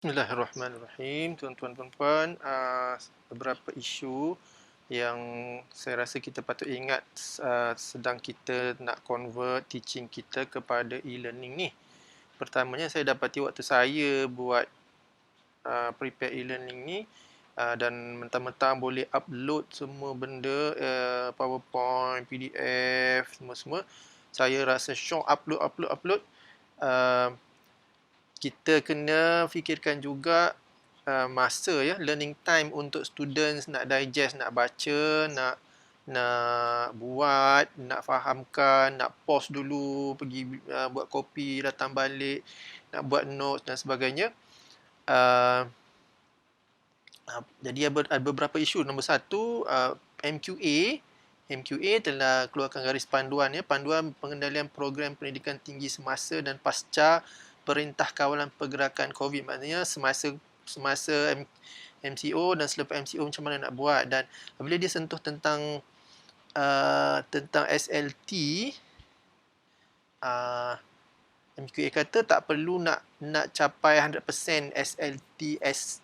Bismillahirrahmanirrahim, tuan-tuan puan-puan. Beberapa isu yang saya rasa kita patut ingat sedang kita nak convert teaching kita kepada e-learning ni. Pertamanya, saya dapati waktu saya buat prepare e-learning ni dan mentang-mentang boleh upload semua benda, PowerPoint, PDF, semua-semua, saya rasa syok upload. Uh, kita kena fikirkan juga masa ya, learning time untuk students nak digest, nak baca, nak buat, nak fahamkan, nak pause dulu, pergi buat kopi, datang balik, nak buat notes dan sebagainya. Jadi ada beberapa isu. Nombor satu, MQA telah keluarkan garis panduan ya, panduan pengendalian program pendidikan tinggi semasa dan pasca Perintah Kawalan Pergerakan COVID. Maknanya semasa MCO dan selepas MCO macam mana nak buat. Dan apabila dia sentuh tentang SLT, MQA kata tak perlu nak capai 100% SLT as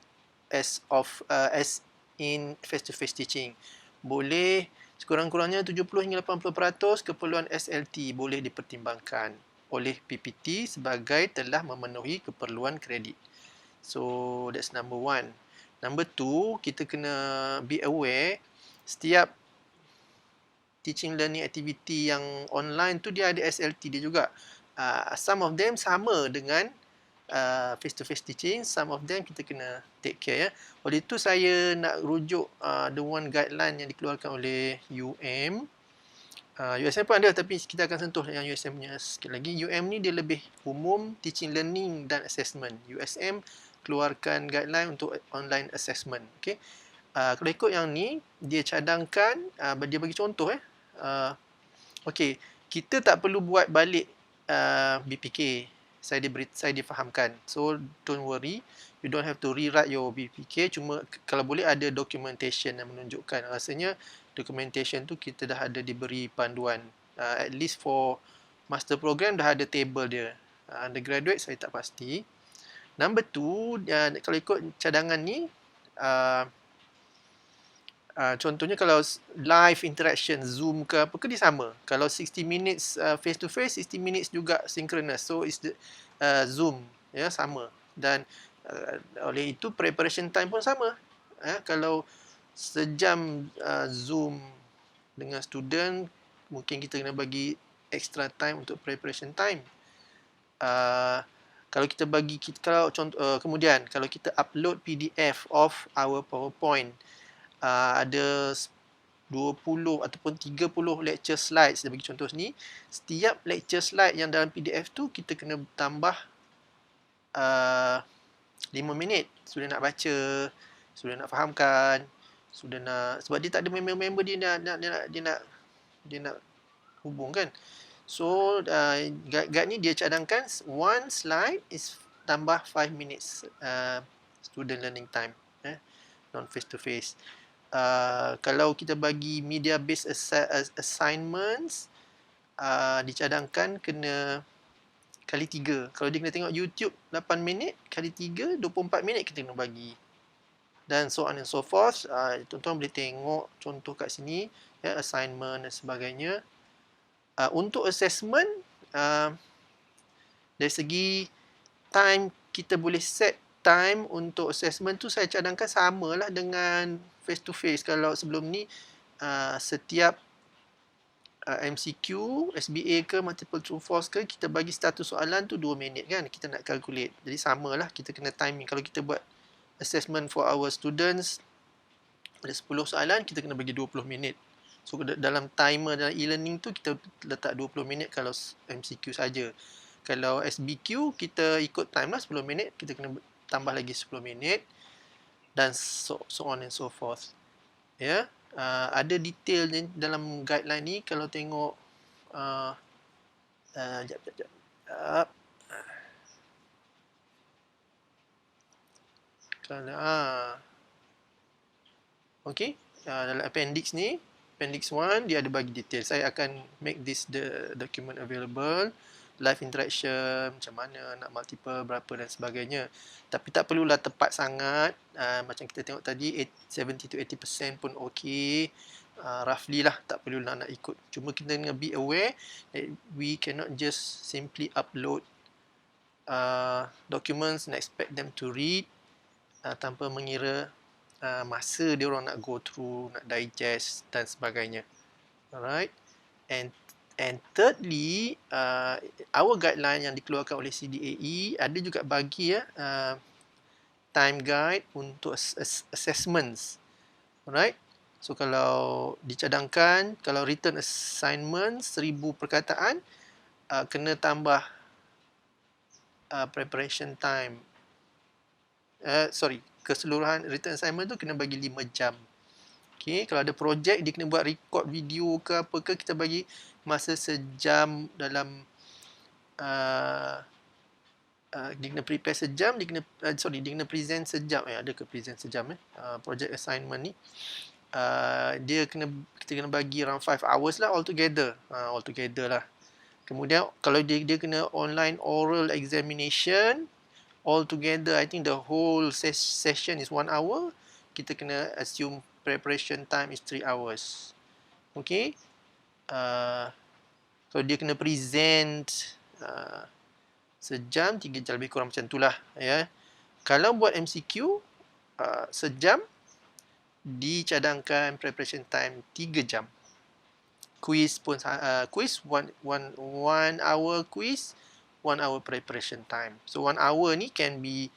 in face-to-face teaching. Boleh sekurang-kurangnya 70 hingga 80% keperluan SLT boleh dipertimbangkan oleh PPT sebagai telah memenuhi keperluan kredit. So that's number one. Number two, kita kena be aware setiap teaching learning activity yang online tu dia ada SLT dia juga. Some of them sama dengan face-to-face teaching, some of them kita kena take care ya. Oleh itu saya nak rujuk the one guideline yang dikeluarkan oleh UM. USM pun ada tapi kita akan sentuh yang USM punya sikit lagi. UM ni dia lebih umum, teaching learning dan assessment. USM keluarkan guideline untuk online assessment. Okay. Kalau ikut yang ni, dia cadangkan, dia bagi contoh okay, kita tak perlu buat balik BPK. Saya difahamkan. So don't worry, you don't have to rewrite your BPK. Cuma kalau boleh ada documentation yang menunjukkan. Rasanya documentation tu kita dah ada diberi panduan. At least for master program dah ada table dia. Undergraduate saya tak pasti. Number two, kalau ikut cadangan ni, contohnya kalau live interaction, Zoom ke apa ke, dia sama. Kalau 60 minutes face to face, 60 minutes juga synchronous. So it's the Zoom ya, sama. Dan oleh itu preparation time pun sama. Kalau sejam Zoom dengan student, mungkin kita kena bagi extra time untuk preparation time. Kalau kita bagi kemudian kalau kita upload PDF of our PowerPoint, ada 20 ataupun 30 lecture slides, dia bagi contoh sini. Setiap lecture slide yang dalam PDF tu kita kena tambah 5 minit. Sudah nak baca, sudah nak fahamkan, sudah nak, sebab dia tak ada member-member dia nak hubung kan. So guide ni dia cadangkan one slide is tambah 5 minutes student learning time, non face to face. Kalau kita bagi media based assignments, dicadangkan kena kali 3. Kalau dia kena tengok YouTube 8 minit, kali 3, 24 minit kita kena bagi. Dan so on and so forth. Tuan-tuan boleh tengok contoh kat sini, ya, assignment dan sebagainya. Untuk assessment, dari segi time, kita boleh set time untuk assessment tu. Saya cadangkan samalah dengan face to face. Kalau sebelum ni setiap MCQ, SBA ke multiple true false ke, kita bagi satu soalan tu 2 minit kan, kita nak calculate. Jadi samalah, kita kena timing. Kalau kita buat assessment for our students, ada 10 soalan, kita kena bagi 20 minit. So dalam timer dalam e-learning tu kita letak 20 minit kalau MCQ saja. Kalau SBQ kita ikut time lah 10 minit, kita kena tambah lagi 10 minit dan so on and so forth. Ya, ada detail dalam guideline ni. Kalau tengok jap. Kalau okey, dalam appendix ni, Appendix 1, dia ada bagi detail. Saya akan make this the document available. live interaction, macam mana nak multiple berapa dan sebagainya. Tapi tak perlulah tepat sangat, macam kita tengok tadi 70 to 80% pun okey. Roughly lah, tak perlulah nak ikut. Cuma kita kena be aware that we cannot just simply upload documents and expect them to read tanpa mengira masa dia orang nak go through, nak digest dan sebagainya. Alright. And thirdly, our guideline yang dikeluarkan oleh CDAE ada juga bagi time guide untuk assessments. Alright. So kalau dicadangkan, kalau written assignment 1000 perkataan, kena tambah preparation time. Keseluruhan written assignment tu kena bagi 5 jam. Okay, kalau ada projek dia kena buat record video ke apa ke, kita bagi masa sejam dalam dia kena prepare sejam, dia kena present sejam. Ada ke present sejam project assignment ni. Kita kena bagi around 5 hours lah altogether lah. Kemudian kalau dia kena online oral examination, altogether I think the whole session is 1 hour. Kita kena assume preparation time is 3 hours. Okay. So dia kena present sejam, 3 jam lebih kurang macam itulah ya. Kalau buat MCQ sejam, dicadangkan preparation time 3 jam. Quiz pun quiz 1 hour quiz, 1 hour preparation time. So 1 hour ni can be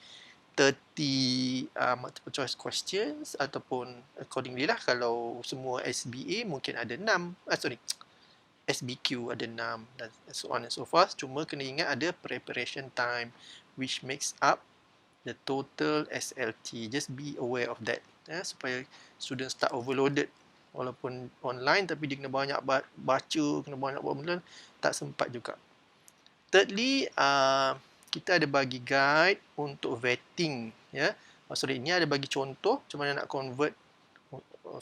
30 multiple choice questions ataupun accordingly lah. Kalau semua SBA mungkin ada 6, SBQ ada 6 dan so on and so forth. Cuma kena ingat ada preparation time which makes up the total SLT. Just be aware of that supaya students tak overloaded. Walaupun online tapi dia kena banyak baca, kena banyak buat benda, tak sempat juga. Thirdly, kita ada bagi guide untuk vetting ya. Ini ada bagi contoh macam mana nak convert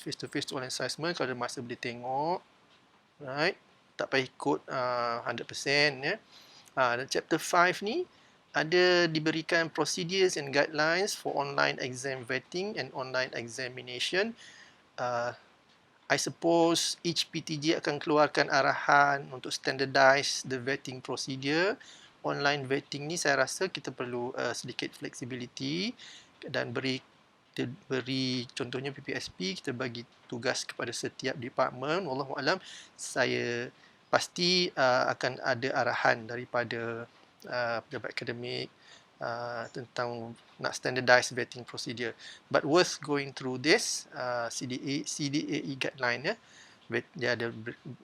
face to face to online assessment. Kalau ada masa boleh tengok. Right? Tak payah ikut 100% ya. Dan chapter 5 ni ada diberikan procedures and guidelines for online exam vetting and online examination. I suppose each PTJ akan keluarkan arahan untuk standardize the vetting procedure. Online vetting ni saya rasa kita perlu sedikit flexibility dan beri contohnya PPSP, kita bagi tugas kepada setiap department. Wallahualam, saya pasti akan ada arahan daripada pejabat akademik tentang nak standardize vetting procedure. But worth going through this CDAE guideline ya. Dia ada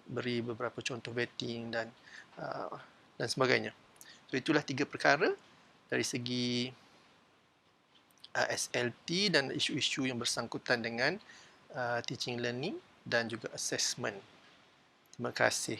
beri beberapa contoh vetting dan sebagainya. So itulah 3 perkara dari segi SLT dan isu-isu yang bersangkutan dengan teaching learning dan juga assessment. Terima kasih.